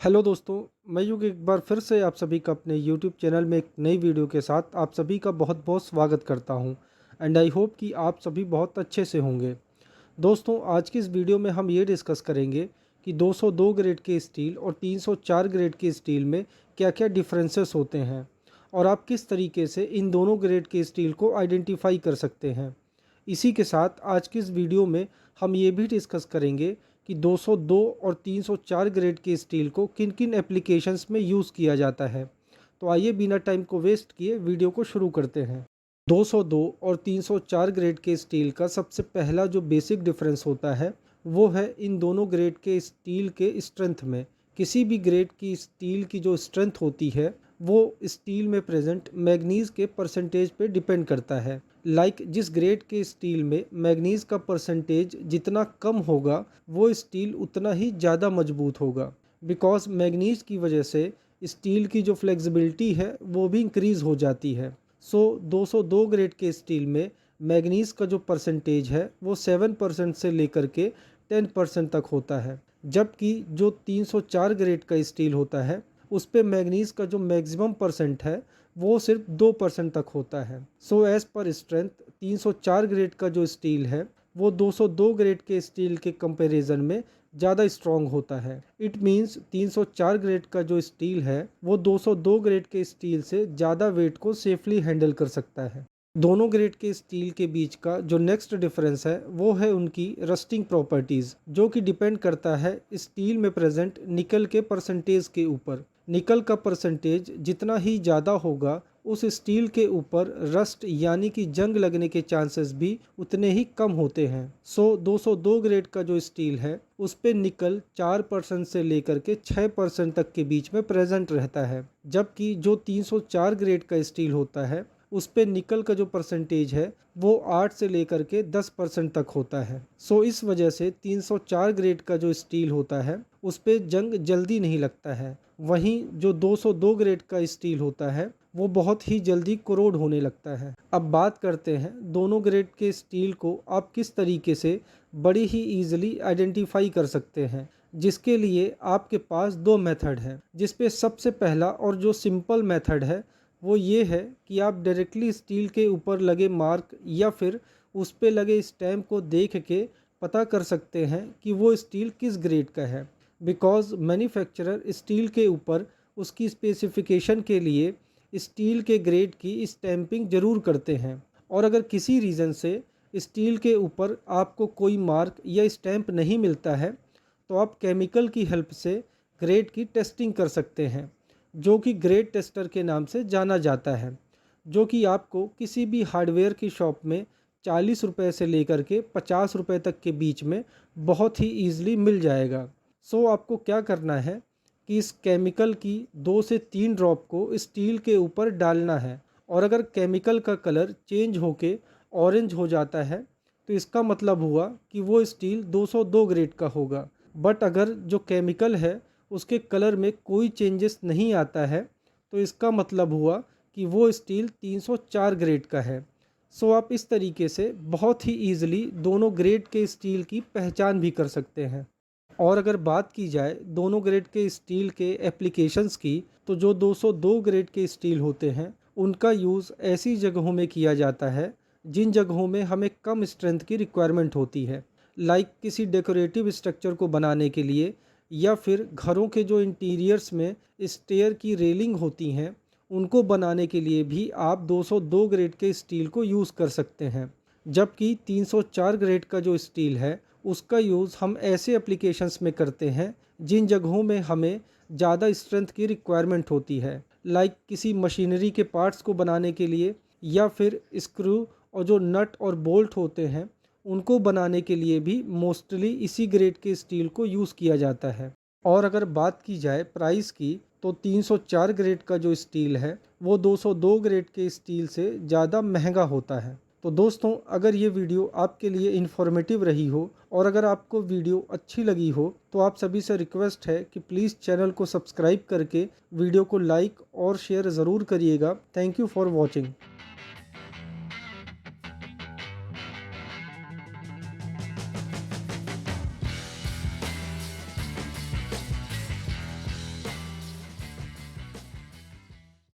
Hello दोस्तों, मैं युग एक बार फिर से आप सभी का अपने यूट्यूब चैनल में एक नई वीडियो के साथ आप सभी का बहुत बहुत स्वागत करता हूं। एंड आई होप कि आप सभी बहुत अच्छे से होंगे। दोस्तों, आज की इस वीडियो में हम ये डिस्कस करेंगे कि 202 ग्रेड के स्टील और 304 ग्रेड के स्टील में क्या क्या डिफरेंसेस होते हैं और आप किस तरीके से इन दोनों ग्रेड के स्टील को आइडेंटिफाई कर सकते हैं। इसी के साथ आज की इस वीडियो में हम ये भी डिस्कस करेंगे कि 202 और 304 ग्रेड के स्टील को किन किन एप्लीकेशंस में यूज़ किया जाता है। तो आइए बिना टाइम को वेस्ट किए वीडियो को शुरू करते हैं। 202 और 304 ग्रेड के स्टील का सबसे पहला जो बेसिक डिफरेंस होता है वो है इन दोनों ग्रेड के स्टील के स्ट्रेंथ में। किसी भी ग्रेड की स्टील की जो स्ट्रेंथ होती है वो स्टील में प्रेजेंट मैग्नीज के परसेंटेज पे डिपेंड करता है। जिस ग्रेड के स्टील में मैग्नीज का परसेंटेज जितना कम होगा वो स्टील उतना ही ज़्यादा मजबूत होगा। बिकॉज मैग्नीज की वजह से स्टील की जो फ्लेक्सिबिलिटी है वो भी इंक्रीज़ हो जाती है। 202 ग्रेड के स्टील में मैग्नीज का जो परसेंटेज है वो 7% से लेकर के 10% तक होता है, जबकि जो 304 ग्रेड का स्टील होता है उस पे मैग्नीज का जो मैक्सिमम परसेंट है वो सिर्फ 2% तक होता है। एज़ पर स्ट्रेंथ 304 ग्रेड का जो स्टील है वो 202 ग्रेड के स्टील के कंपैरिजन में ज़्यादा स्ट्रॉन्ग होता है। इट मीन्स 304 ग्रेड का जो स्टील है वो 202 ग्रेड के स्टील से ज़्यादा वेट को सेफली हैंडल कर सकता है। दोनों ग्रेड के स्टील के बीच का जो नेक्स्ट डिफरेंस है वो है उनकी रस्टिंग प्रॉपर्टीज़, जो कि डिपेंड करता है स्टील में प्रेजेंट निकल के परसेंटेज के ऊपर। निकल का परसेंटेज जितना ही ज़्यादा होगा उस स्टील के ऊपर रस्ट यानी कि जंग लगने के चांसेस भी उतने ही कम होते हैं। 202 ग्रेड का जो स्टील है उस पे निकल 4% से लेकर के 6% तक के बीच में प्रेजेंट रहता है, जबकि जो 304 ग्रेड का स्टील होता है उस पे निकल का जो परसेंटेज है वो 8 से लेकर के 10% तक होता है। इस वजह से 304 ग्रेड का जो स्टील होता है उस पे जंग जल्दी नहीं लगता है। वहीं जो 202 ग्रेड का स्टील होता है वो बहुत ही जल्दी कोरोड होने लगता है। अब बात करते हैं दोनों ग्रेड के स्टील को आप किस तरीके से बड़ी ही ईजिली आइडेंटिफाई कर सकते हैं, जिसके लिए आपके पास दो मेथड हैं। जिसपे सबसे पहला और जो सिंपल मेथड है वो ये है कि आप डायरेक्टली स्टील के ऊपर लगे मार्क या फिर उस पे लगे स्टैम्प को देख के पता कर सकते हैं कि वो स्टील किस ग्रेड का है। बिकॉज मैन्युफैक्चरर स्टील के ऊपर उसकी स्पेसिफिकेशन के लिए स्टील के ग्रेड की स्टैंपिंग ज़रूर करते हैं, और अगर किसी रीज़न से स्टील के ऊपर आपको कोई मार्क या स्टैंप नहीं मिलता है तो आप केमिकल की हेल्प से ग्रेड की टेस्टिंग कर सकते हैं, जो कि ग्रेड टेस्टर के नाम से जाना जाता है, जो कि आपको किसी भी हार्डवेयर की शॉप में 40 रुपये से लेकर के 50 रुपये तक के बीच में बहुत ही ईजिली मिल जाएगा। आपको क्या करना है कि इस केमिकल की 2 से 3 ड्रॉप को स्टील के ऊपर डालना है, और अगर केमिकल का कलर चेंज होके ऑरेंज हो जाता है तो इसका मतलब हुआ कि वो स्टील 202 ग्रेड का होगा। बट अगर जो केमिकल है उसके कलर में कोई चेंजेस नहीं आता है तो इसका मतलब हुआ कि वो स्टील 304 ग्रेड का है। आप इस तरीके से बहुत ही ईजिली दोनों ग्रेड के स्टील की पहचान भी कर सकते हैं। और अगर बात की जाए दोनों ग्रेड के स्टील के एप्लीकेशंस की, तो जो 202 ग्रेड के स्टील होते हैं उनका यूज़ ऐसी जगहों में किया जाता है जिन जगहों में हमें कम स्ट्रेंथ की रिक्वायरमेंट होती है। किसी डेकोरेटिव स्ट्रक्चर को बनाने के लिए, या फिर घरों के जो इंटीरियर्स में स्टेयर की रेलिंग होती हैं उनको बनाने के लिए भी आप 202 ग्रेड के स्टील को यूज़ कर सकते हैं। जबकि 304 ग्रेड का जो स्टील है उसका यूज़ हम ऐसे एप्लीकेशंस में करते हैं जिन जगहों में हमें ज़्यादा स्ट्रेंथ की रिक्वायरमेंट होती है। किसी मशीनरी के पार्ट्स को बनाने के लिए, या फिर स्क्रू और जो नट और बोल्ट होते हैं उनको बनाने के लिए भी मोस्टली इसी ग्रेड के स्टील को यूज़ किया जाता है। और अगर बात की जाए प्राइस की, तो 304 ग्रेड का जो स्टील है वो 202 ग्रेड के स्टील से ज़्यादा महंगा होता है। तो दोस्तों, अगर ये वीडियो आपके लिए इन्फॉर्मेटिव रही हो और अगर आपको वीडियो अच्छी लगी हो तो आप सभी से रिक्वेस्ट है कि प्लीज़ चैनल को सब्सक्राइब करके वीडियो को लाइक और शेयर ज़रूर करिएगा। Thank you for watching.